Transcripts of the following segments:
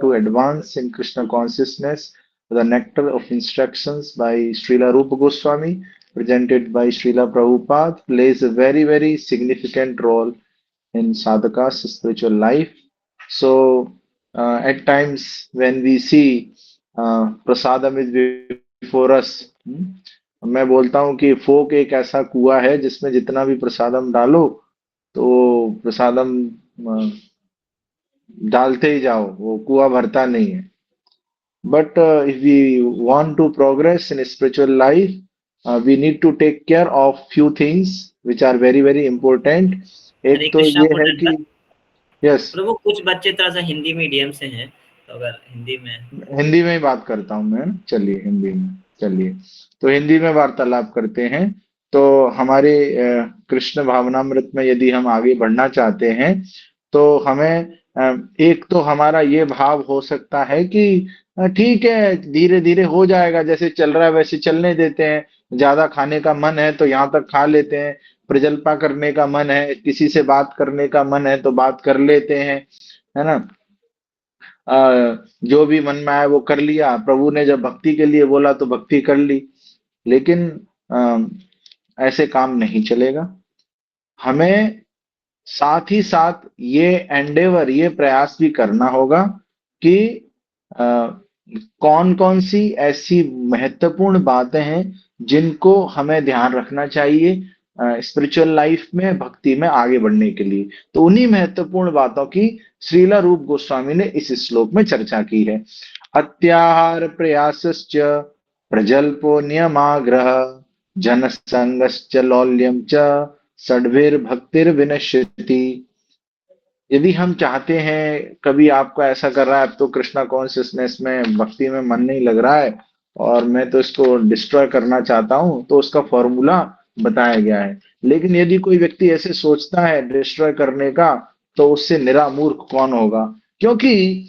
to advance in Krishna consciousness, the nectar of instructions by Srila Rupa Goswami, presented by Srila Prabhupada, plays a very, very significant role in sadhaka's spiritual life. So, at times when we see prasadam is before us, मैं बोलता हूँ कि फोक एक ऐसा कुआं है जिसमें जितना भी प्रसादम डालो तो प्रसादम डालते ही जाओ, वो कुआं भरता नहीं है. But if we want to progress in spiritual life, we need to take care of few things which are very very important. हरे एक तो कृष्णा ये है पूजन कि यस, प्रभु कुछ बच्चे थोड़ा सा हिंदी मीडियम से हैं, तो अगर हिंदी में हिंदी में ही बात करता हूँ मैं. चलिए हिंदी में, चलिए तो हिंदी में वार्तालाप करते हैं. तो हमारे कृष्ण भावनामृत में यदि हम आगे बढ़ना चाहते हैं तो हमें एक तो हमारा ये भाव हो सकता है कि ठीक है, धीरे धीरे हो जाएगा, जैसे चल रहा है वैसे चलने देते हैं. ज्यादा खाने का मन है तो यहाँ तक खा लेते हैं, प्रजल्पा करने का मन है, किसी से बात करने का मन है तो बात कर लेते हैं, है ना. जो भी मन में आया वो कर लिया. प्रभु ने जब भक्ति के लिए बोला तो भक्ति कर ली. लेकिन ऐसे काम नहीं चलेगा. हमें साथ ही साथ ये एंडेवर, ये प्रयास भी करना होगा कि कौन कौन सी ऐसी महत्वपूर्ण बातें हैं जिनको हमें ध्यान रखना चाहिए स्पिरिचुअल लाइफ में, भक्ति में आगे बढ़ने के लिए. तो उन्हीं महत्वपूर्ण बातों की श्रीला रूप गोस्वामी ने इस श्लोक में चर्चा की है. अत्याहार प्रयासश्च प्रजल्पो नियमाग्रह जन संगश्च लौल्यम च षड्भिर्भक्तिर विनश्यति. यदि हम चाहते हैं, कभी आपको ऐसा कर रहा है, अब तो कृष्णा कॉन्शियसनेस में भक्ति में मन नहीं लग रहा है और मैं तो इसको डिस्ट्रॉय करना चाहता हूं, तो उसका फॉर्मूला बताया गया है. लेकिन यदि कोई व्यक्ति ऐसे सोचता है डिस्ट्रॉय करने का, तो उससे निरा मूर्ख कौन होगा. क्योंकि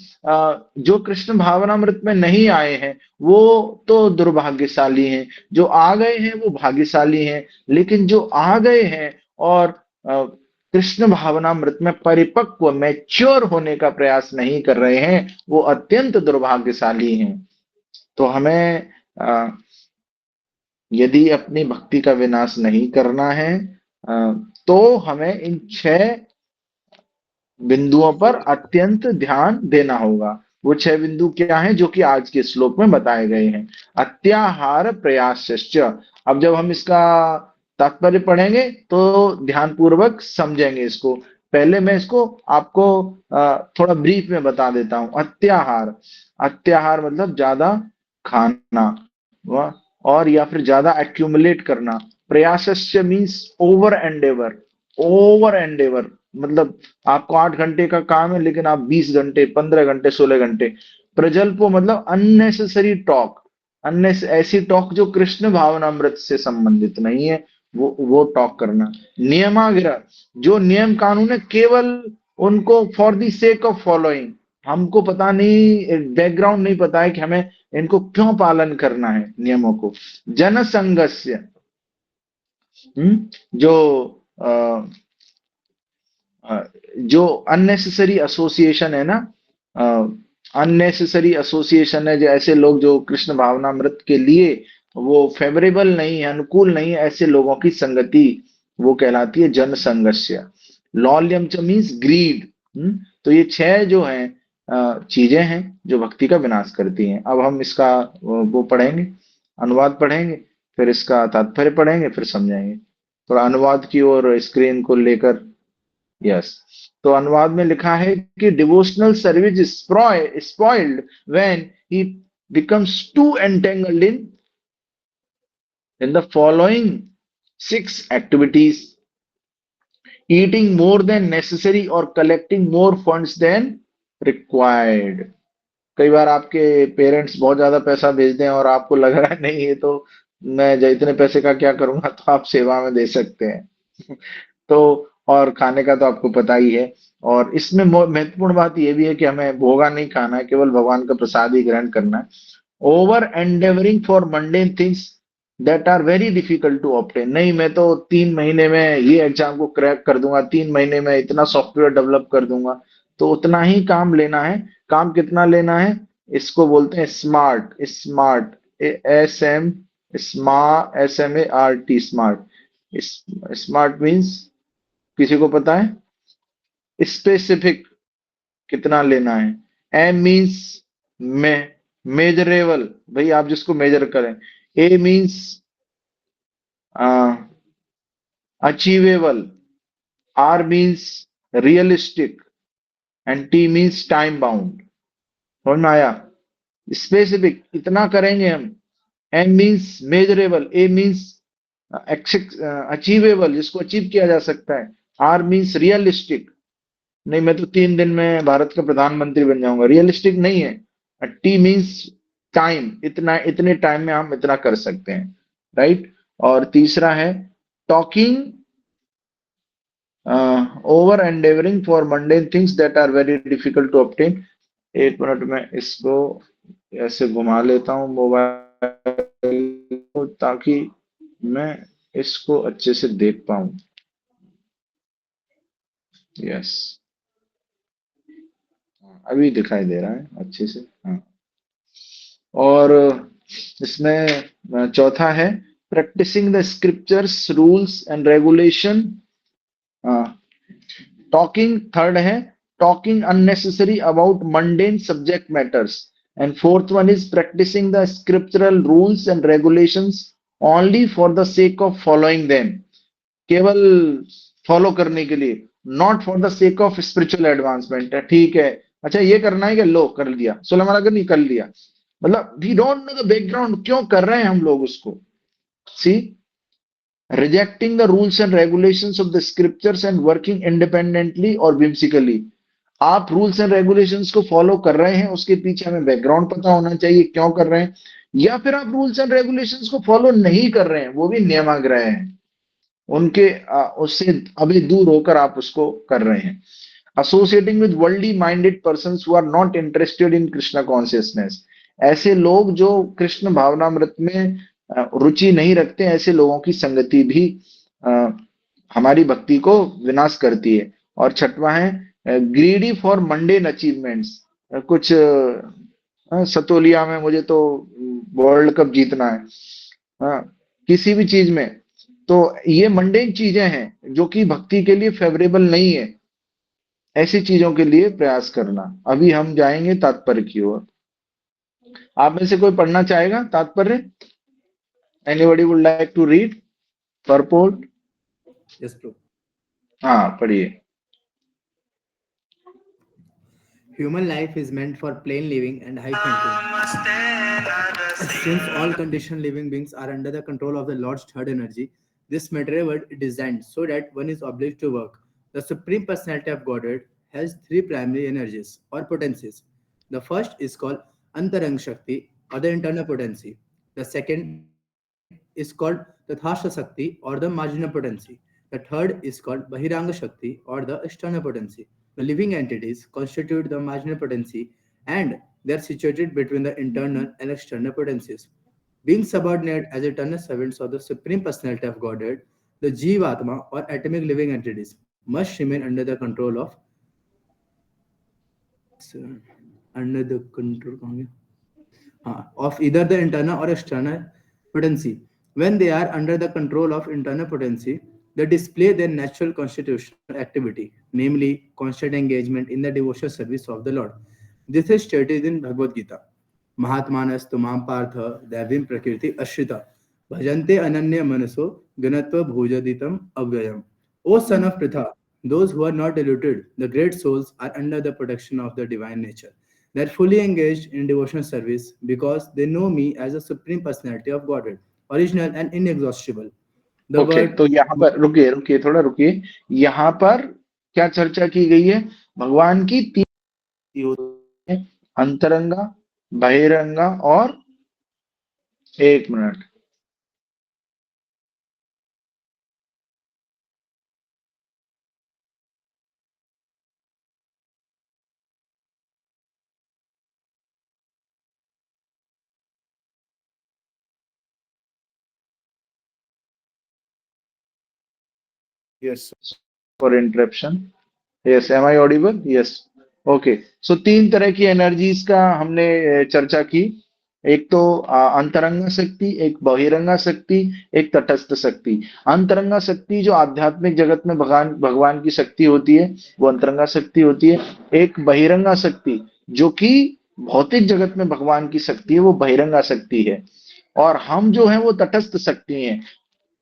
जो कृष्ण भावनामृत में नहीं आए हैं वो तो दुर्भाग्यशाली हैं, जो आ गए हैं वो भाग्यशाली हैं. लेकिन जो आ गए हैं और कृष्ण भावनामृत में परिपक्व, मैच्योर होने का प्रयास नहीं कर रहे हैं, वो अत्यंत दुर्भाग्यशाली हैं. तो हमें यदि अपनी भक्ति का विनाश नहीं करना है तो हमें इन 6 बिंदुओं पर अत्यंत ध्यान देना होगा. वो 6 बिंदु क्या हैं जो कि आज के श्लोक में बताए गए हैं. अत्याहार प्रयासश्च. अब जब हम इसका तात्पर्य पढ़ेंगे तो ध्यान पूर्वक समझेंगे इसको. पहले मैं इसको आपको थोड़ा ब्रीफ में बता देता हूं. अत्याहार, अत्याहार मतलब ज्यादा खाना और या फिर ज्यादा एक्यूमुलेट करना. प्रयासस्य means over endeavour. Over endeavour मतलब आपको 8 घंटे का काम है लेकिन आप 20 घंटे, 15 घंटे, 16 घंटे. प्रजल्पो मतलब अननेसेसरी टॉक, ऐसी टॉक जो कृष्ण भावनामृत से संबंधित नहीं है, वो टॉक करना. नियमाग्रह, जो नियम कानून है केवल उनको for the sake of following, हमको पता नहीं, बैकग्राउंड नहीं पता है कि हमें इनको क्यों पालन करना है नियमों को. जनसंगस्य, जो जो अननेसेसरी एसोसिएशन है ना, अननेसेसरी एसोसिएशन है, जो ऐसे लोग जो कृष्ण भावनामृत के लिए वो फेवरेबल नहीं है, अनुकूल नहीं है, ऐसे लोगों की संगति वो कहलाती है जनसंगस्य. लॉल्यम च मीन्स ग्रीड. तो ये 6 जो हैं चीजें हैं जो भक्ति का विनाश करती हैं. अब हम इसका वो पढ़ेंगे, अनुवाद पढ़ेंगे, फिर इसका तात्पर्य पढ़ेंगे, फिर समझाएंगे. थोड़ा अनुवाद की ओर स्क्रीन को लेकर. यस, तो अनुवाद में लिखा है कि devotional service is spoiled when he becomes too entangled in the following 6 activities: eating more than necessary और collecting more funds than required. कई बार आपके पेरेंट्स बहुत ज्यादा पैसा भेज दें और आपको लग रहा है नहीं ये तो मैं इतने पैसे का क्या करूंगा, तो आप सेवा में दे सकते हैं. तो और खाने का तो आपको पता ही है. और इसमें महत्वपूर्ण बात ये भी है कि हमें भोगा नहीं खाना है, केवल भगवान का प्रसाद ही ग्रहण करना है. Over endeavoring for mundane things that are very difficult to obtain. नहीं, मैं तो 3 महीने में ये एग्जाम को क्रैक कर दूंगा, 3 महीने में इतना सॉफ्टवेयर डेवलप कर दूंगा. तो उतना ही काम लेना है। काम कितना लेना है? इसको बोलते हैं smart. Smart, SMART, smart. Smart means, किसी को पता है? स्पेसिफिक, कितना लेना है। एम मीन्स मेजरेबल, भाई आप जिसको मेजर करें। A means achievable. R means realistic. And T means time bound. समझ में आया? स्पेसिफिक, इतना करेंगे हम। M means measurable. A means achievable, जिसको अचीव किया जा सकता है। आर मीन्स रियलिस्टिक, नहीं मैं तो 3 दिन में भारत का प्रधानमंत्री बन जाऊंगा, रियलिस्टिक नहीं है। टी मीन्स टाइम, इतना, इतने टाइम में हम इतना कर सकते हैं, राइट। और तीसरा है talking over endeavoring for mundane things that are very difficult to obtain. 1 minute में इसको ऐसे घुमा लेता हूँ मोबाइल को, ताकि मैं इसको अच्छे से देख पाऊं। यस, अभी दिखाई दे रहा है अच्छे से, हाँ। और इसमें चौथा है practising the scriptures rules and regulation. Talking, third है talking unnecessary about mundane subject matters. And fourth one is practising the scriptural rules and regulations only for the sake of following them, केवल follow करने के लिए, not for the sake of spiritual advancement. ठीक है, अच्छा ये करना है कि लो कर लिया, सुलेमान अगर नहीं कर लिया, मतलब we don't know the background, क्यों कर रहे हैं हम लोग उसको। See, rejecting the rules and regulations of the scriptures and working independently or whimsically। आप रूल्स एंड रेगुलेशंस को फॉलो कर रहे हैं, उसके पीछे हमें बैकग्राउंड पता होना चाहिए क्यों कर रहे हैं। या फिर आप रूल्स एंड रेगुलेशंस को फॉलो नहीं कर रहे हैं, वो भी नियमाग्रह हैं, उनके उससे अभी दूर होकर आप उसको कर रहे हैं। Associating with worldly minded persons who are not interested in Krishna consciousness. ऐसे लोग जो कृष्ण भावनामृत में रुचि नहीं रखते, ऐसे लोगों की संगति भी अ, हमारी भक्ति को विनाश करती है। और छठवां है ग्रीडी फॉर मंडेन अचीवमेंट्स। कुछ सतोलिया में मुझे तो वर्ल्ड कप जीतना है, हाँ, किसी भी चीज में, तो ये मंडेन चीजें हैं जो कि भक्ति के लिए फेवरेबल नहीं है। ऐसी चीजों के लिए प्रयास करना। अभी हम जाएंगे तात्पर्य की ओर। आप में से कोई पढ़ना चाहेगा तात्पर्य? Anybody would like to read purport? Yes, bro. हाँ, पढ़िए। Human life is meant for plain living and high thinking. Since all conditioned living beings are under the control of the Lord's third energy, this material world is designed so that one is obliged to work. The Supreme Personality of Godhead has three primary energies or potencies. The first is called Antarang Shakti or the internal potency. The second is called Tathasha Shakti or the marginal potency. The third is called Bahiranga Shakti or the external potency. The living entities constitute the marginal potency and they are situated between the internal and external potencies. Being subordinate as eternal servants of the Supreme Personality of Godhead, the Jivatma or atomic living entities must remain under the control of either the internal or external potency. When they are under the control of internal potency, they display their natural constitutional activity, namely constant engagement in the devotional service of the Lord. This is stated in Bhagavad Gita. Mahatmanas tumam partha devim prakriti ashrita bhajante ananya manaso ganatva bhujaditam avyayam. O son of Pritha, those who are not deluded, the great souls are under the protection of the divine nature. They are fully engaged in devotional service because they know me as a supreme personality of Godhead, original and inexhaustible. The okay, word तो यहाँ पर रुकिए, रुकिए थोड़ा रुकिए। यहाँ पर क्या चर्चा की गई है? भगवान की 3 होती है, अंतरंगा, बहिरंगा और, 1 मिनट, yes, for interruption. Yes, am I audible? Yes. Okay, so 3 तरह की एनर्जीज का हमने चर्चा की। एक तो अंतरंगा शक्ति, एक बहिरंगा शक्ति, एक तटस्थ शक्ति। अंतरंगा शक्ति जो आध्यात्मिक जगत में भगवान भगवान की शक्ति होती है, वो अंतरंगा शक्ति होती है। एक बहिरंगा शक्ति जो कि भौतिक जगत में भगवान की शक्ति है, वो बहिरंगा शक्ति है। और हम जो है वो तटस्थ शक्ति हैं।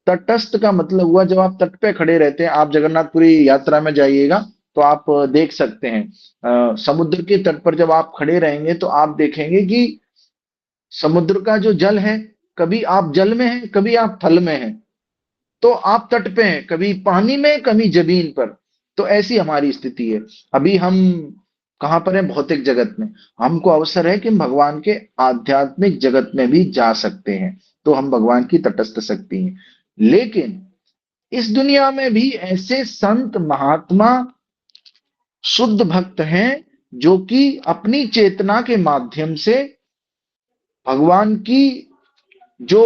तटस्थ का मतलब हुआ जब आप तट पे खड़े रहते हैं। आप जगन्नाथपुरी यात्रा में जाइएगा तो आप देख सकते हैं, समुद्र के तट पर जब आप खड़े रहेंगे तो आप देखेंगे कि समुद्र का जो जल है, कभी आप जल में हैं, कभी आप थल में हैं। तो आप तट पे हैं, कभी पानी में, कभी जमीन पर। तो ऐसी हमारी स्थिति है। अभी हम कहाँ पर हैं? भौतिक जगत में। हमको अवसर है कि हम भगवान के आध्यात्मिक जगत में भी जा सकते हैं। तो हम भगवान की तटस्थ शक्ति हैं। लेकिन इस दुनिया में भी ऐसे संत महात्मा शुद्ध भक्त हैं जो कि अपनी चेतना के माध्यम से भगवान की जो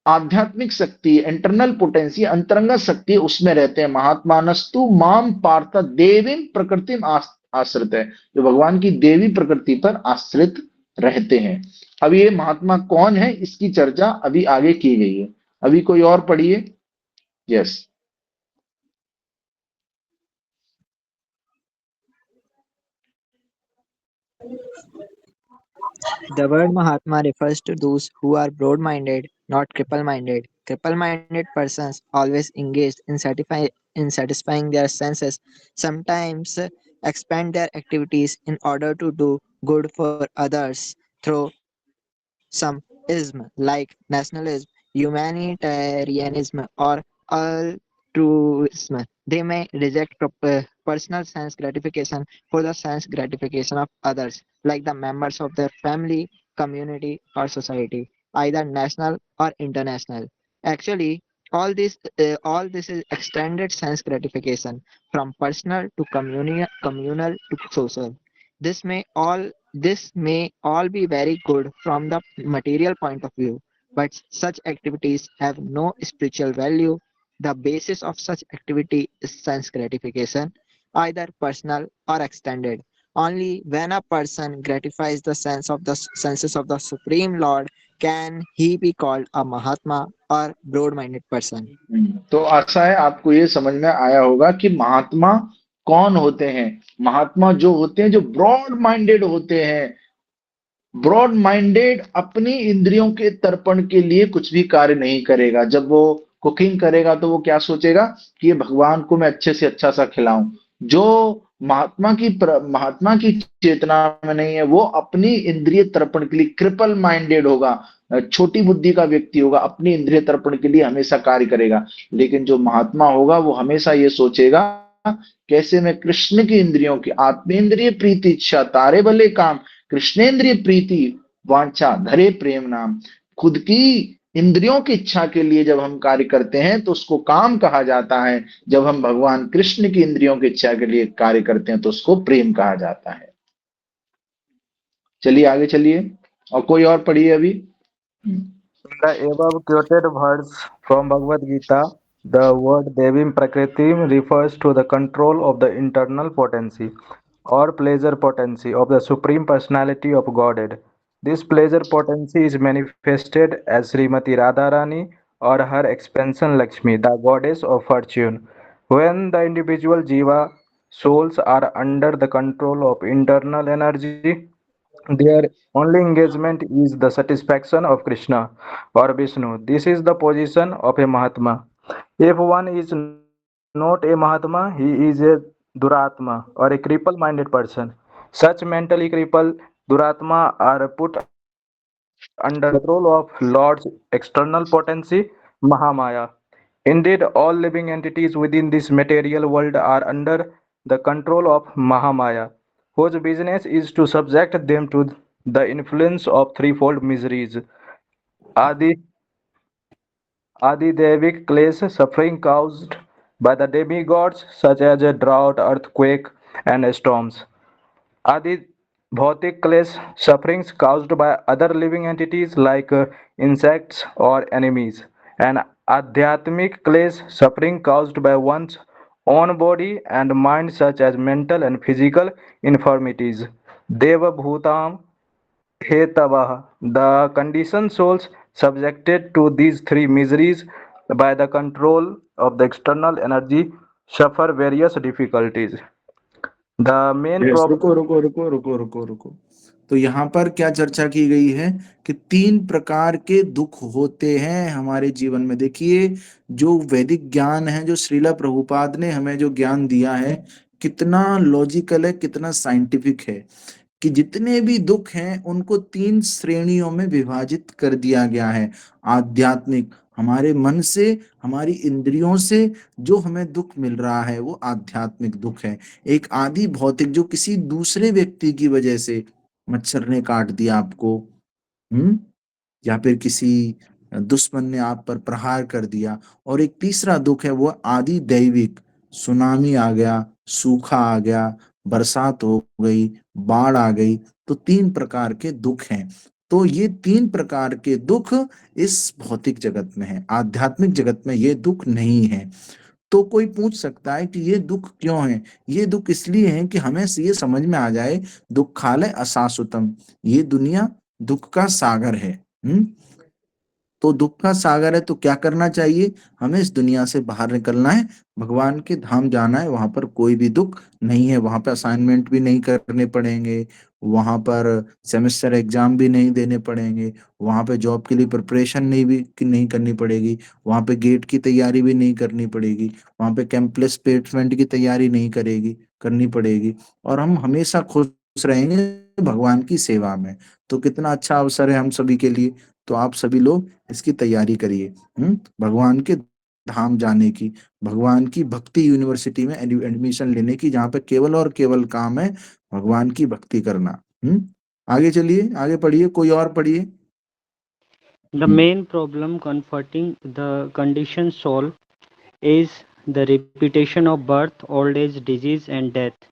आध्यात्मिक शक्ति है, इंटरनल पोटेंसी, अंतरंगा शक्ति है, उसमें रहते हैं। महात्मानस्तु माम पार्थ देवी प्रकृति आश्रित है, जो भगवान की देवी प्रकृति पर आश्रित रहते हैं। अब ये महात्मा कौन है, इसकी चर्चा अभी आगे की गई है। अभी कोई और पढ़िए। Yes. The word Mahatma refers to those who are broad minded, not cripple minded. Cripple minded persons always engaged in satisfying their senses, sometimes expand their activities in order to do good for others through some ism like nationalism, humanitarianism, or altruism. They may reject personal sense gratification for the sense gratification of others, like the members of their family, community, or society, either national or international. Actually, all this is extended sense gratification from personal to communal to social. This may all be very good from the material point of view, but such activities have no spiritual value. The basis of such activity is sense gratification, either personal or extended. Only when a person gratifies the senses of the Supreme Lord can he be called a Mahatma or broad-minded person. तो आशा है आपको ये समझ में आया होगा कि महात्मा कौन होते हैं। महात्मा जो होते हैं, जो ब्रॉड माइंडेड होते हैं। ब्रॉड माइंडेड अपनी इंद्रियों के तर्पण के लिए कुछ भी कार्य नहीं करेगा। जब वो कुकिंग करेगा तो वो क्या सोचेगा कि ये भगवान को मैं अच्छे से अच्छा सा खिलाऊं। जो महात्मा की चेतना में नहीं है, वो अपनी इंद्रिय तर्पण के लिए क्रिपल माइंडेड होगा। छोटी बुद्धि का व्यक्ति होगा, अपनी इंद्रिय तर्पण के लिए हमेशा कार्य करेगा। लेकिन जो महात्मा होगा वो हमेशा ये सोचेगा, कैसे मैं कृष्ण की इंद्रियों की आत्मेंद्रिय प्रीति इच्छा तारे भले काम, कृष्णेंद्रिय प्रीति वांछा धरे प्रेम नाम। खुद की इंद्रियों की इच्छा के लिए जब हम कार्य करते हैं तो उसको काम कहा जाता है। जब हम भगवान कृष्ण की इंद्रियों की इच्छा के लिए कार्य करते हैं तो उसको प्रेम कहा जाता है। चलिए आगे चलिए, और कोई और पढ़िए अभी। In the above quoted words from Bhagavad Gita, the word Devim Prakritim refers to the control of the internal potency or pleasure potency of the Supreme Personality of Godhead. This pleasure potency is manifested as Srimati Radharani or her expansion Lakshmi, the goddess of fortune. When the individual jiva souls are under the control of internal energy, their only engagement is the satisfaction of Krishna or Vishnu. This is the position of a Mahatma. If one is not a Mahatma, he is a Duratma or a cripple minded person. Such mentally crippled Duratma are put under the control of Lord's external potency, Mahamaya. Indeed, all living entities within this material world are under the control of Mahamaya, whose business is to subject them to the influence of threefold miseries. Adi, Adidevic clays suffering caused by the demigods such as a drought, earthquake, and storms. Adi Bhautik clays sufferings caused by other living entities like insects or enemies. And Adhyatmic clays suffering caused by one's on body and mind, such as mental and physical infirmities. Deva Bhutam Hetavah. The conditioned souls subjected to these three miseries by the control of the external energy suffer various difficulties. The main yes, problem. रुको। तो यहाँ पर क्या चर्चा की गई है कि 3 प्रकार के दुख होते हैं हमारे जीवन में। देखिए, जो वैदिक ज्ञान है, जो श्रीला प्रभुपाद ने हमें जो ज्ञान दिया है, कितना लॉजिकल है, कितना साइंटिफिक है कि जितने भी दुख हैं उनको 3 श्रेणियों में विभाजित कर दिया गया है। आध्यात्मिक, हमारे मन से, हमारी इंद्रियों से जो हमें दुख मिल रहा है वो आध्यात्मिक दुख है। एक आदि भौतिक, जो किसी दूसरे व्यक्ति की वजह से, मच्छर ने काट दिया आपको, या फिर किसी दुश्मन ने आप पर प्रहार कर दिया। और एक तीसरा दुख है वो आदि दैविक, सुनामी आ गया, सूखा आ गया, बरसात हो गई, बाढ़ आ गई। तो 3 प्रकार के दुख हैं। तो ये 3 प्रकार के दुख इस भौतिक जगत में है, आध्यात्मिक जगत में ये दुख नहीं है। तो कोई पूछ सकता है कि ये दुख क्यों है? ये दुख इसलिए है कि हमें ये समझ में आ जाए, दुखालय अशाश्वतम, ये दुनिया दुख का सागर है। तो दुख का सागर है, तो क्या करना चाहिए? हमें इस दुनिया से बाहर निकलना है, भगवान के धाम जाना है। वहां पर कोई भी दुख नहीं है, वहां पर असाइनमेंट भी नहीं करने पड़ेंगे, वहां पर सेमेस्टर एग्जाम भी नहीं देने पड़ेंगे, वहां पे जॉब के लिए प्रिपरेशन नहीं करनी पड़ेगी, वहां पे गेट की तैयारी भी नहीं करनी पड़ेगी, वहां पे कैंपस प्लेसमेंट की तैयारी नहीं करनी पड़ेगी, और हम हमेशा खुश रहेंगे भगवान की सेवा में। तो कितना अच्छा अवसर है हम सभी के लिए। तो आप सभी लोग इसकी तैयारी करिए, भगवान के धाम जाने की, भगवान की भक्ति यूनिवर्सिटी में एडमिशन लेने की, जहाँ पे केवल और केवल काम है भगवान की भक्ति करना। आगे चलिए, आगे पढ़िए, कोई और पढ़िए। The main problem confronting the conditioned soul is the repetition of birth, old age, disease, and death.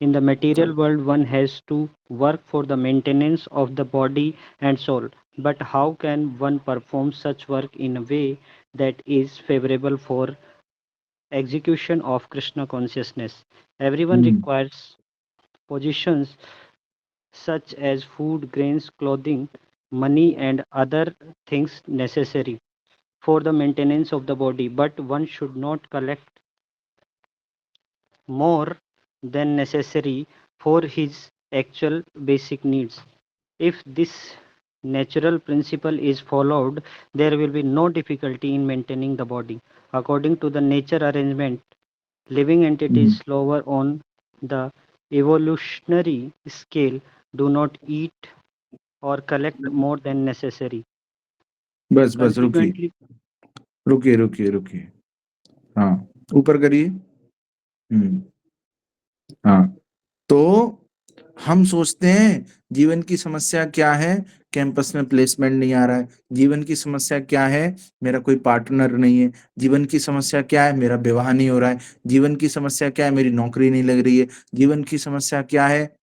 In the material world, one has to work for the maintenance of the body and soul. But how can one perform such work in a way that is favorable for execution of Krishna consciousness? Everyone requires positions such as food, grains, clothing, money, and other things necessary for the maintenance of the body. But one should not collect more than necessary for his actual basic needs. If this natural principle is followed, there will be no difficulty in maintaining the body. According to the nature arrangement, living entities lower on the evolutionary scale do not eat or collect more than necessary. बस Consequently, रुकिए। हाँ, ऊपर करिए। हाँ, तो हम सोचते हैं जीवन की समस्या क्या है? कैंपस में प्लेसमेंट नहीं आ रहा है। जीवन की समस्या क्या है? मेरा कोई पार्टनर नहीं है। जीवन की समस्या क्या है? मेरा विवाह नहीं हो रहा है। जीवन की समस्या क्या है? मेरी नौकरी नहीं लग रही है। जीवन की समस्या क्या है?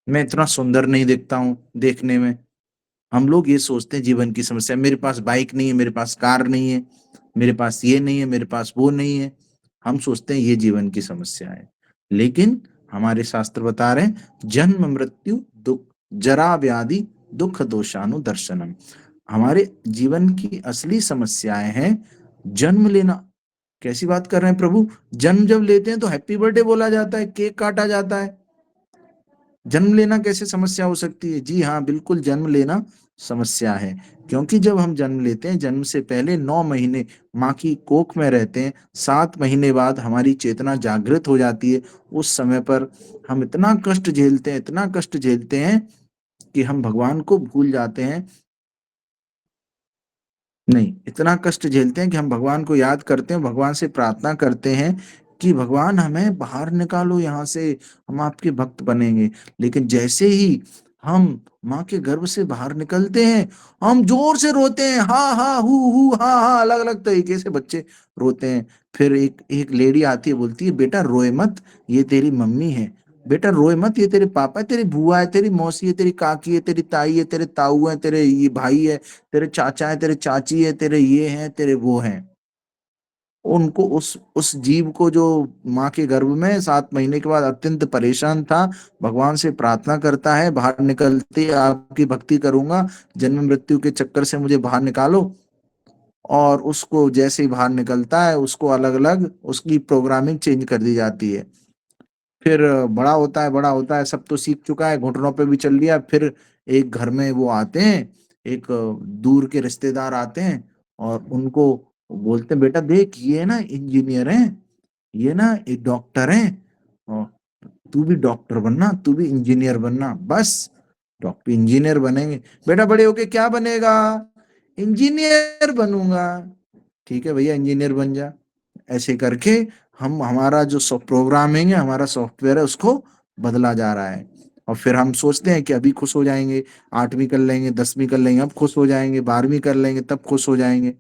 मैं इतना सुंदर नहीं दिखता हूँ देखने में। हम लोग ये सोचते हैं जीवन की समस्या, मेरे पास बाइक नहीं है, मेरे पास कार नहीं है, मेरे पास ये नहीं है, मेरे पास वो नहीं है। हम सोचते हैं ये जीवन की समस्या है। लेकिन हमारे शास्त्र बता रहे हैं, जन्म मृत्यु दुख जरा व्याधि दुख दोषानु दर्शनम। हमारे जीवन की असली समस्याएं हैं जन्म लेना। कैसी बात कर रहे हैं प्रभु? जन्म जब लेते हैं तो हैप्पी बर्थडे बोला जाता है, केक काटा जाता है। जन्म लेना कैसे समस्या हो सकती है? जी हाँ, बिल्कुल जन्म लेना समस्या है, क्योंकि जब हम जन्म लेते हैं, जन्म से पहले 9 महीने माँ की कोख में रहते हैं। 7 महीने बाद हमारी चेतना जागृत हो जाती है। उस समय पर हम इतना कष्ट झेलते हैं कि हम भगवान को भूल जाते हैं। नहीं, इतना कष्ट झेलते हैं कि हम भगवान को याद करते हैं, भगवान से प्रार्थना करते हैं कि भगवान हमें बाहर निकालो यहाँ से, हम आपके भक्त बनेंगे। लेकिन जैसे ही हम माँ के गर्भ से बाहर निकलते हैं, हम जोर से रोते हैं, हा हा हु हा हा, अलग अलग तरीके से बच्चे रोते हैं। फिर एक लेडी आती है, बोलती है, बेटा रोए मत, ये तेरी मम्मी है। बेटा रोए मत, ये तेरे पापा है, तेरी बुआ है, तेरी मौसी है, तेरी काकी है, तेरी ताई है, तेरे ताऊ है, तेरे ये भाई है, तेरे चाचा है, तेरे चाची है, तेरे ये हैं, तेरे वो हैं। उनको उस जीव को जो माँ के गर्भ में 7 महीने के बाद अत्यंत परेशान था, भगवान से प्रार्थना करता है, बाहर निकलते आपकी भक्ति करूंगा, जन्म मृत्यु के चक्कर से मुझे बाहर निकालो। और उसको जैसे ही बाहर निकलता है, उसको अलग अलग उसकी प्रोग्रामिंग चेंज कर दी जाती है। फिर बड़ा होता है, बड़ा होता है, सब तो सीख चुका है, घुटनों पे भी चल लिया। फिर एक घर में वो आते हैं, एक दूर के रिश्तेदार आते हैं और उनको बोलते हैं, बेटा देख ये ना इंजीनियर हैं, ये ना एक डॉक्टर हैं, और तू भी डॉक्टर बनना, तू भी इंजीनियर बनना। बस डॉक्टर इंजीनियर बनेंगे, बेटा बड़े होके क्या बनेगा? इंजीनियर बनूंगा। ठीक है भैया, इंजीनियर बन जा। ऐसे करके हम हमारा जो प्रोग्रामिंग है, हमारा सॉफ्टवेयर है, उसको बदला जा रहा है। और फिर हम सोचते हैं कि अभी खुश हो जाएंगे, 8वीं कर लेंगे, 10वीं कर लेंगे, अब खुश हो जाएंगे, 12वीं कर लेंगे तब खुश हो जाएंगे।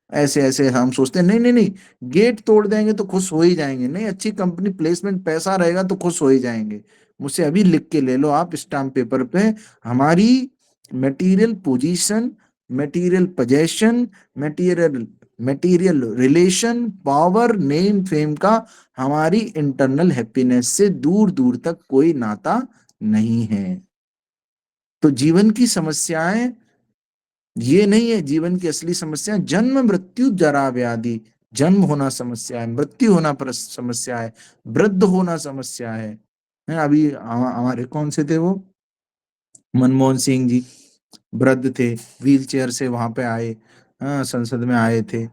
ऐसे ऐसे हम सोचते हैं, नहीं नहीं नहीं, गेट तोड़ देंगे तो खुश हो ही जाएंगे, नहीं अच्छी कंपनी प्लेसमेंट पैसा रहेगा तो खुश हो ही जाएंगे। मुझसे अभी लिख के ले लो आप स्टाम्प पेपर पे, हमारी material position, material possession, material material relation, power, name, fame का हमारी इंटरनल हैप्पीनेस से दूर दूर तक कोई नाता नहीं है। तो जीवन की समस्याएं ये नहीं है, जीवन की असली समस्या जन्म मृत्यु जरा व्याधि। जन्म होना समस्या है, मृत्यु होना समस्या है, वृद्ध होना समस्या है। अभी हमारे कौन से थे वो, मनमोहन सिंह जी, वृद्ध थे, व्हील चेयर से वहां पे आए, हाँ संसद में आए थे।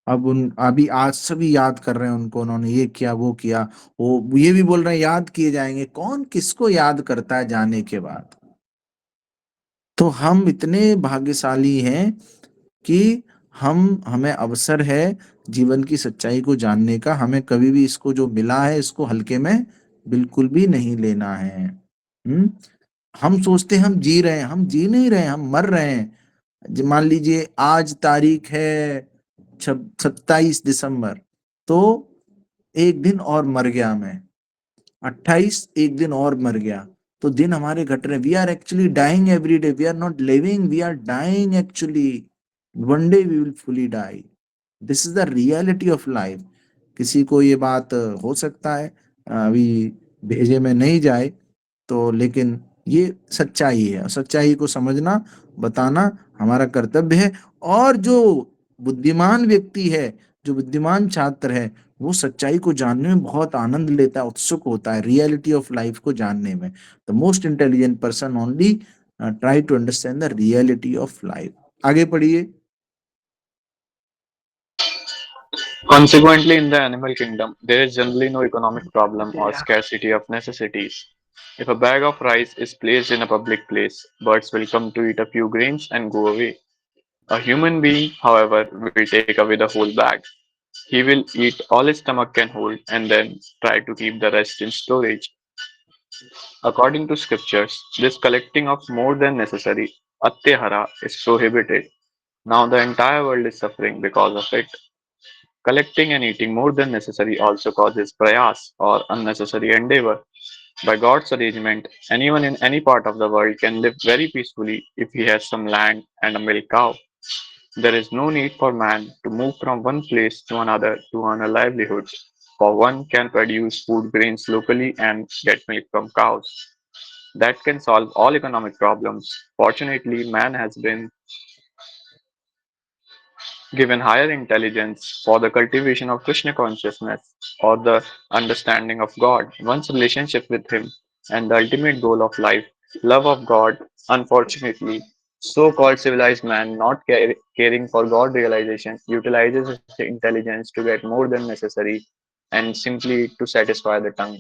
अब उन अभी आज सभी याद कर रहे हैं उनको, उन्होंने ये किया वो किया, वो ये भी बोल रहे हैं याद किए जाएंगे। कौन किसको याद करता है जाने के बाद? तो हम इतने भाग्यशाली हैं कि हमें अवसर है जीवन की सच्चाई को जानने का। हमें कभी भी इसको जो मिला है इसको हल्के में बिल्कुल भी नहीं लेना है। हम सोचते हैं हम जी रहे हैं, हम जी नहीं रहे, हम मर रहे हैं। मान लीजिए आज तारीख है 27 दिसंबर, तो एक दिन और मर गया मैं, 28 एक दिन और मर गया, तो दिन हमारे घट रहे। We are actually dying every day, we are not living, we are dying actually. One day we will fully die. This is the reality of life. किसी को ये बात हो सकता है अभी भेजे में नहीं जाए, तो लेकिन ये सच्चाई है, सच्चाई को समझना, बताना हमारा कर्तव्य है। और जो बुद्धिमान व्यक्ति है, जो बुद्धिमान छात्र है, वो सच्चाई को जानने में बहुत आनंद लेता है, उत्सुक होता है रियलिटी ऑफ लाइफ को जानने में। The most intelligent person only try to understand the reality of life. आगे पढ़िए। Consequently, in the animal kingdom, there is generally no economic problem or scarcity of necessities. If a bag of rice is placed in a public place, birds will come to eat a few grains and go away. A human being, however, will take away the whole bag. He will eat all his stomach can hold and then try to keep the rest in storage. According to scriptures, this collecting of more than necessary, atyahara, is prohibited. Now the entire world is suffering because of it. Collecting and eating more than necessary also causes prayas or unnecessary endeavor. By God's arrangement, anyone in any part of the world can live very peacefully if he has some land and a milk cow. There is no need for man to move from one place to another to earn a livelihood, for one can produce food grains locally and get milk from cows. That can solve all economic problems. Fortunately, man has been given higher intelligence for the cultivation of Krishna consciousness or the understanding of God, one's relationship with Him, and the ultimate goal of life, love of God. Unfortunately, so called civilized man, not caring for God realization, utilizes his intelligence to get more than necessary and simply to satisfy the tongue.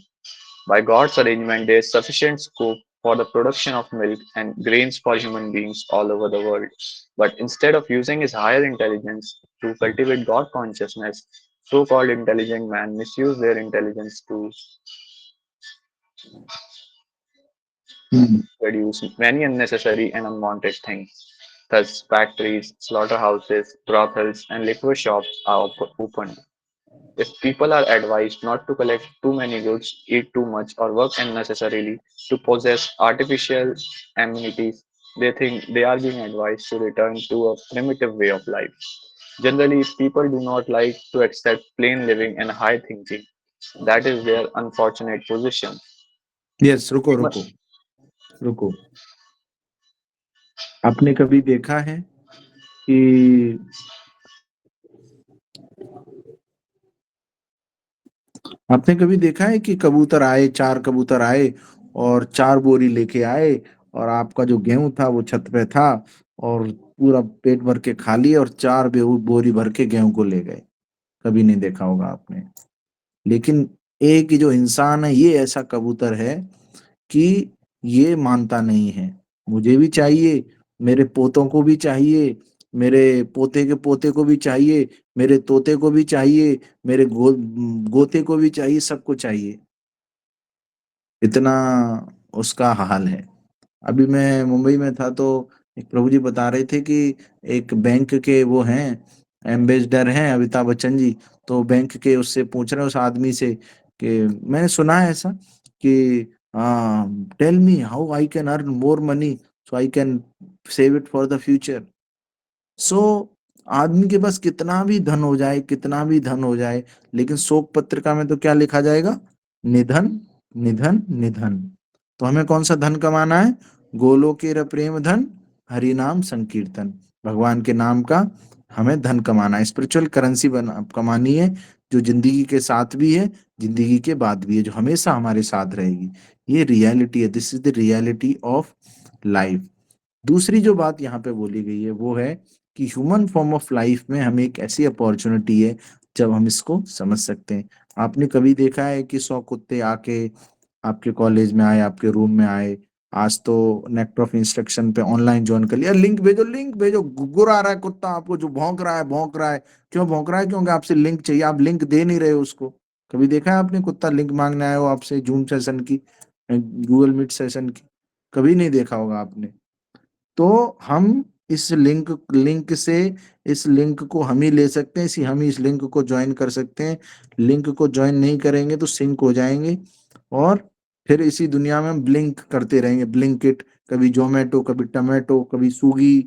By God's arrangement, there is sufficient scope for the production of milk and grains for human beings all over the world. But instead of using his higher intelligence to cultivate God consciousness, so called intelligent man misuse their intelligence to produce many unnecessary and unwanted things. Thus, factories, slaughterhouses, brothels, and liquor shops are opened. If people are advised not to collect too many goods, eat too much, or work unnecessarily to possess artificial amenities, they think they are being advised to return to a primitive way of life. Generally, people do not like to accept plain living and high thinking. That is their unfortunate position. Yes, रुको Human- रुको रुको। आपने कभी देखा है कि आपने कभी देखा है कि कबूतर आए, 4 कबूतर आए और 4 बोरी लेके आए, और आपका जो गेहूं था वो छत पे था, और पूरा पेट भर के खा लिए और 4 बोरी भर के गेहूं को ले गए? कभी नहीं देखा होगा आपने। लेकिन एक जो इंसान है, ये ऐसा कबूतर है कि ये मानता नहीं है। मुझे भी चाहिए, मेरे पोतों को भी चाहिए, मेरे पोते के पोते को भी चाहिए, मेरे तोते को भी चाहिए, मेरे गोते को भी चाहिए, सबको चाहिए। इतना उसका हाल है। अभी मैं मुंबई में था तो एक प्रभु जी बता रहे थे कि एक बैंक के वो हैं, एम्बेसडर हैं अमिताभ बच्चन जी। तो बैंक के उससे पूछ रहे हैं, उस आदमी से, कि मैंने सुना है ऐसा कि tell me how I can earn more money so I can save it for the future. So आदमी के पास कितना भी धन हो जाए, कितना भी धन हो जाए, लेकिन शोक पत्रिका में तो क्या लिखा जाएगा? निधन, निधन, निधन। तो हमें कौन सा धन कमाना है? गोलोकेर प्रेम धन, हरि नाम संकीर्तन। भगवान के नाम का हमें धन कमाना है, स्पिरिचुअल करेंसी बना कमानी है, जो जिंदगी के साथ भी है, जिंदगी के बाद भी है, जो हमेशा हमारे साथ रहेगी। ये रियलिटी है, this is the reality of life. दूसरी जो बात यहाँ पे बोली गई है वो है कि ह्यूमन फॉर्म ऑफ लाइफ में हमें एक ऐसी अपॉर्चुनिटी है जब हम इसको समझ सकते हैं। आपने कभी देखा है कि 100 कुत्ते आके आपके कॉलेज में आए, आपके रूम में आए? आज तो नेक्ट ऑफ इंस्ट्रक्शन पे ऑनलाइन ज्वाइन कर लिया, लिंक भेजो, लिंक भेजो। गुर आ रहा है कुत्ता आपको, जो भौंक रहा है, भौंक रहा है। क्यों भौंक रहा है? क्योंकि आपसे लिंक चाहिए, आप लिंक दे नहीं रहे हो उसको। कभी देखा है आपने कुत्ता लिंक मांगने आया हो आपसे, जूम सेशन की, गूगल मीट सेशन की? कभी नहीं देखा होगा आपने। तो हम इस लिंक से, इस लिंक को हम ही ले सकते हैं, हम ही इस लिंक को ज्वाइन कर सकते हैं। लिंक को ज्वाइन नहीं करेंगे तो सिंक हो जाएंगे, और फिर इसी दुनिया में हम ब्लिंक करते रहेंगे, ब्लिंकिट, कभी जोमेटो, कभी टमाटो, कभी स्विगी,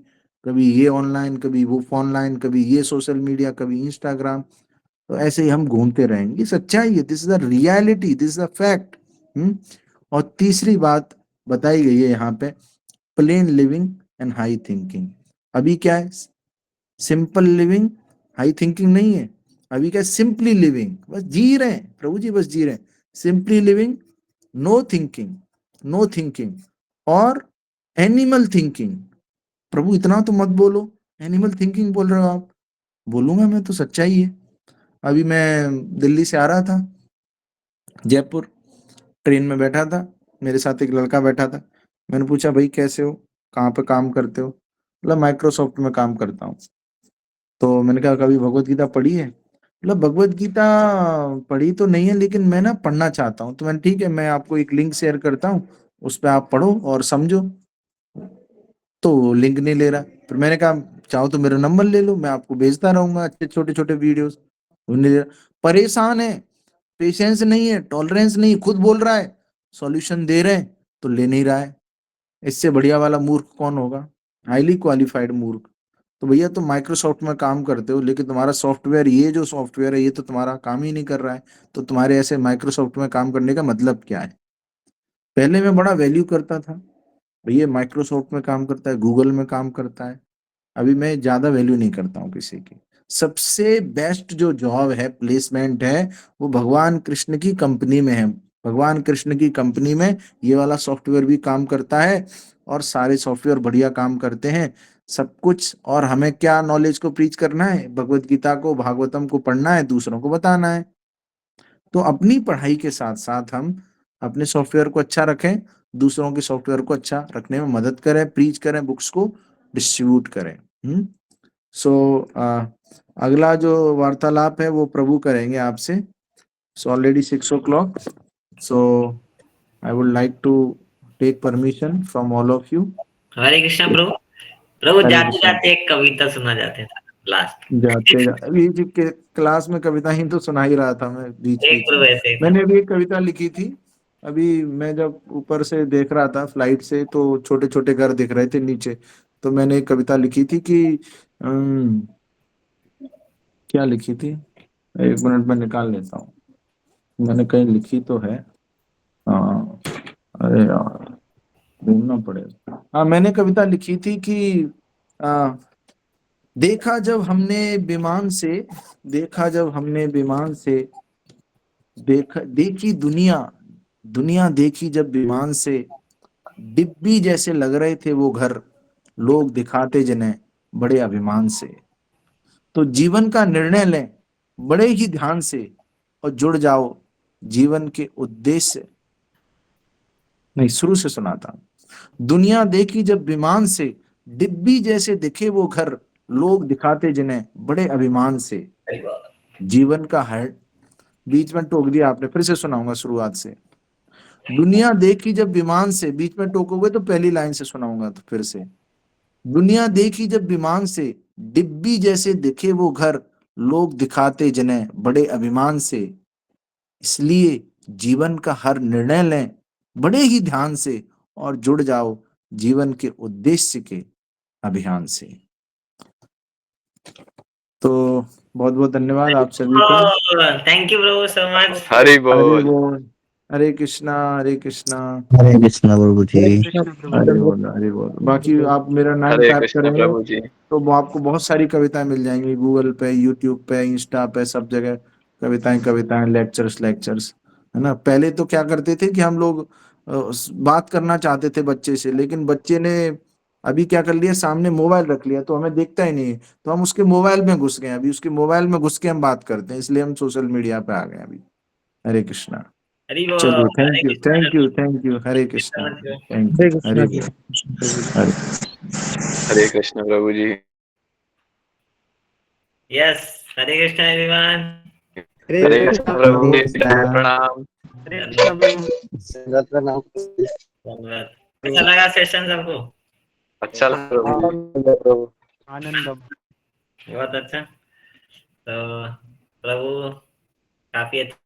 कभी ये ऑनलाइन, कभी वो ऑनलाइन, कभी ये सोशल मीडिया, कभी इंस्टाग्राम। तो ऐसे ही हम घूमते रहेंगे। सच्चाई है, this is the reality, this is the fact. और तीसरी बात बताई गई है यहाँ पे, plane living and high thinking. अभी क्या है? सिंपल लिविंग, हाई थिंकिंग नहीं है। अभी क्या? सिंपली लिविंग, बस जी रहे हैं प्रभु जी, बस जी रहे हैं। Simply living, no thinking, no thinking, और एनिमल थिंकिंग। प्रभु इतना तो मत बोलो, एनिमल थिंकिंग बोल रहे हो आप। बोलूंगा मैं तो, सच्चाई है। अभी मैं दिल्ली से आ रहा था जयपुर, ट्रेन में बैठा था, मेरे साथ एक लड़का बैठा था। मैंने पूछा, भाई कैसे हो, कहाँ पे काम करते हो? मतलब माइक्रोसॉफ्ट में काम करता हूँ। तो मैंने कहा, कभी भगवत गीता पढ़ी है? मतलब भगवत गीता पढ़ी तो नहीं है, लेकिन मैं ना पढ़ना चाहता हूँ। तो मैंने, ठीक है, मैं आपको एक लिंक शेयर करता हूँ, उस पर आप पढ़ो और समझो। तो लिंक नहीं ले रहा। फिर मैंने कहा, चाहो तो मेरा नंबर ले लो, मैं आपको भेजता रहूंगा अच्छे छोटे छोटे वीडियोस। वो नहीं ले रहा। परेशान है, पेशेंस नहीं है, टॉलरेंस नहीं, खुद बोल रहा है सॉल्यूशन दे रहे हैं तो ले नहीं रहा है। इससे बढ़िया वाला मूर्ख कौन होगा? हाईली क्वालिफाइड मूर्ख। तो भैया तुम माइक्रोसॉफ्ट में काम करते हो, लेकिन तुम्हारा सॉफ्टवेयर, ये जो सॉफ्टवेयर है, ये तो तुम्हारा काम ही नहीं कर रहा है। तो तुम्हारे ऐसे माइक्रोसॉफ्ट में काम करने का मतलब क्या है? पहले मैं बड़ा वैल्यू करता था, भैया माइक्रोसॉफ्ट में काम करता है, गूगल में काम करता है। अभी मैं ज्यादा वैल्यू नहीं करता हूँ किसी की। सबसे बेस्ट जो जॉब है, प्लेसमेंट है, वो भगवान कृष्ण की कंपनी में है। भगवान कृष्ण की कंपनी में ये वाला सॉफ्टवेयर भी काम करता है, और सारे सॉफ्टवेयर बढ़िया काम करते हैं, सब कुछ। और हमें क्या नॉलेज को प्रीच करना है? भगवत गीता को, भागवतम को पढ़ना है, दूसरों को बताना है। तो अपनी पढ़ाई के साथ साथ हम अपने सॉफ्टवेयर को अच्छा रखें, दूसरों के सॉफ्टवेयर को अच्छा रखने में मदद करें, प्रीच करें, बुक्स को डिस्ट्रीब्यूट करें। सो अगला जो वार्तालाप है वो प्रभु करेंगे आपसे। So already 6 o'clock, so I would like to take permission from all of you. Hare Krishna प्रभु। प्रभु हरे जाते कृष्णा। जाते एक कविता सुना जाते था लास्ट। अभी जी के क्लास में कविता ही तो सुना ही रहा था मैं बीच एक बीच प्रभु में। ऐसे ही था। मैंने भी एक कविता लिखी थी। अभी मैं जब ऊपर से देख रहा था फ्लाइट से, तो छोटे छोटे घर दिख रहे थे नीचे। तो मैंने एक कविता लिखी थी कि क्या लिखी थी, एक मिनट में निकाल लेता हूँ, मैंने कहीं लिखी तो है। हाँ, अरे यार ढूंढना पड़ेगा। हाँ, मैंने कविता लिखी थी कि आ, देखा जब हमने विमान से, देखा जब हमने विमान से, देखी दुनिया, दुनिया देखी जब विमान से, डिब्बी जैसे लग रहे थे वो घर, लोग दिखाते जिन्हें बड़े अभिमान से। तो जीवन का निर्णय लें बड़े ही ध्यान से और जुड़ जाओ जीवन के उद्देश्य। नहीं, शुरू से सुनाता हूं। दुनिया देखी जब विमान से, डिब्बी जैसे दिखे वो घर, लोग दिखाते जिन्हें बड़े अभिमान से। जीवन का है, बीच में टोक दिया आपने, फिर से सुनाऊंगा शुरुआत से। दुनिया देखी जब विमान से, बीच में टोकोगे तो पहली लाइन से सुनाऊंगा, तो फिर से। दुनिया देखी जब विमान से, डिब्बी जैसे दिखे वो घर, लोग दिखाते जिन्हें बड़े अभिमान से। इसलिए जीवन का हर निर्णय लें बड़े ही ध्यान से और जुड़ जाओ जीवन के उद्देश्य के अभियान से। तो बहुत बहुत धन्यवाद आप सभी का। थैंक यू प्रभु सो मच। हरि हरे बोल। बोल, हरे कृष्णा हरे कृष्णा। हरे कृष्णा प्रभु जी। हरे बोल हरे बोल। बाकी आप मेरा नाम हरे टाइप कृष्ण करेंगे प्रभु जी। तो वो आपको बहुत सारी कविताएं मिल जाएंगी, गूगल पे, यूट्यूब पे, इंस्टा पे, सब जगह कविताएं कविताएं, लेक्चर्स लेक्चर्स, है ना। पहले तो क्या करते थे कि हम लोग बात करना चाहते थे बच्चे से, लेकिन बच्चे ने अभी क्या कर लिया, सामने मोबाइल रख लिया तो हमें देखता ही नहीं है, तो हम उसके मोबाइल में घुस गए। अभी उसके मोबाइल में घुस के हम बात करते हैं, इसलिए हम सोशल मीडिया पे आ गए अभी। हरे कृष्णा। हरि बोल। चलिए, Hare thank you Krishna. Thank you thank you. Hare Krishna, thank you. Hare बोल, हरे। हरे कृष्ण प्रभु जी। Yes, Hare Krishna everyone. हरे कृष्ण प्रभु जी। प्रणाम। धन्यवाद। कैसा लगा सेशन सबको? अच्छा लगा प्रभु जी। आनंदम। बहुत अच्छा। तो प्रभु काफी अच्छा